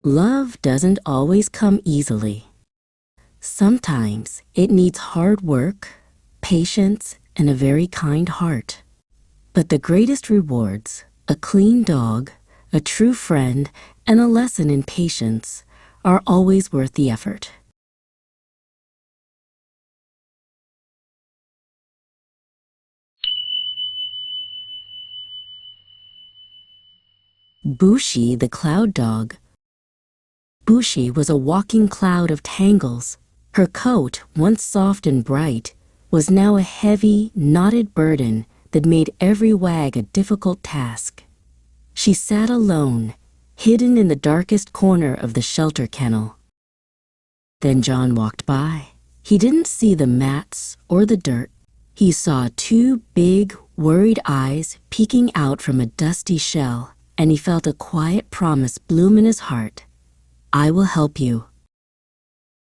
Love doesn't always come easily. Sometimes it needs hard work, patience, and a very kind heart. But the greatest rewards, a clean dog, a true friend, and a lesson in patience, are always worth the effort. Bushi the Cloud Dog. Bushi was a walking cloud of tangles. Her coat, once soft and bright, was now a heavy, knotted burden that made every wag a difficult task. She sat alone, hidden in the darkest corner of the shelter kennel. Then John walked by. He didn't see the mats or the dirt. He saw two big, worried eyes peeking out from a dusty shell, and he felt a quiet promise bloom in his heart. "I will help you."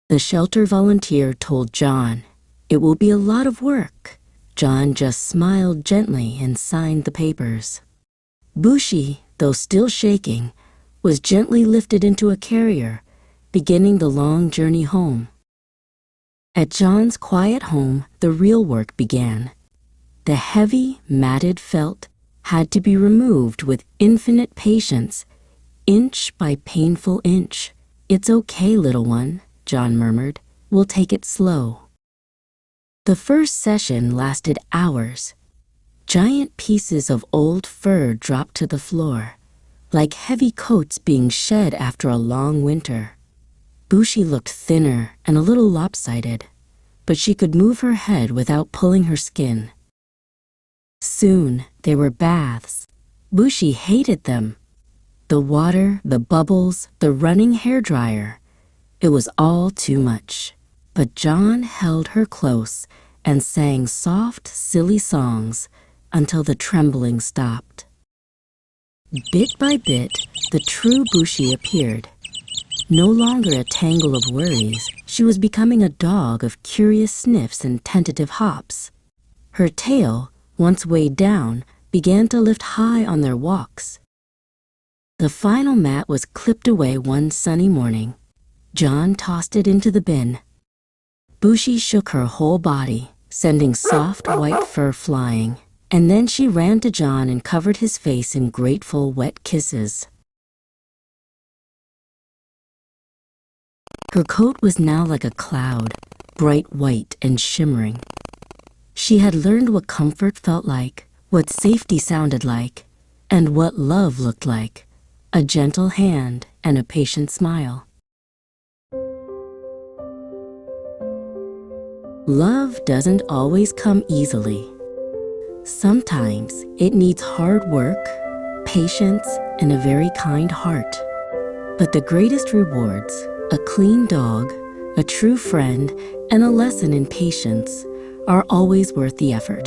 The shelter volunteer told John, "It will be a lot of work." John just smiled gently and signed the papers. Bushi, though still shaking, was gently lifted into a carrier, beginning the long journey home. At John's quiet home, the real work began. The heavy, matted felt had to be removed with infinite patience, inch by painful inch. "It's okay, little one," John murmured. "We'll take it slow." The first session lasted hours. Giant pieces of old fur dropped to the floor, like heavy coats being shed after a long winter. Bushi looked thinner and a little lopsided, but she could move her head without pulling her skin. Soon there were baths. Bushi hated them. The water, the bubbles, the running hairdryer. It was all too much. But John held her close and sang soft, silly songs until the trembling stopped. Bit by bit, the true Bushi appeared. No longer a tangle of worries, she was becoming a dog of curious sniffs and tentative hops. Her tail, once weighed down, began to lift high on their walks. The final mat was clipped away one sunny morning. John tossed it into the bin. Bushi shook her whole body, sending soft white fur flying, and then she ran to John and covered his face in grateful wet kisses. Her coat was now like a cloud, bright white and shimmering. She had learned what comfort felt like, what safety sounded like, and what love looked like, a gentle hand and a patient smile. Love doesn't always come easily. Sometimes it needs hard work, patience, and a very kind heart. But the greatest rewards, a clean dog, a true friend, and a lesson in patience, are always worth the effort.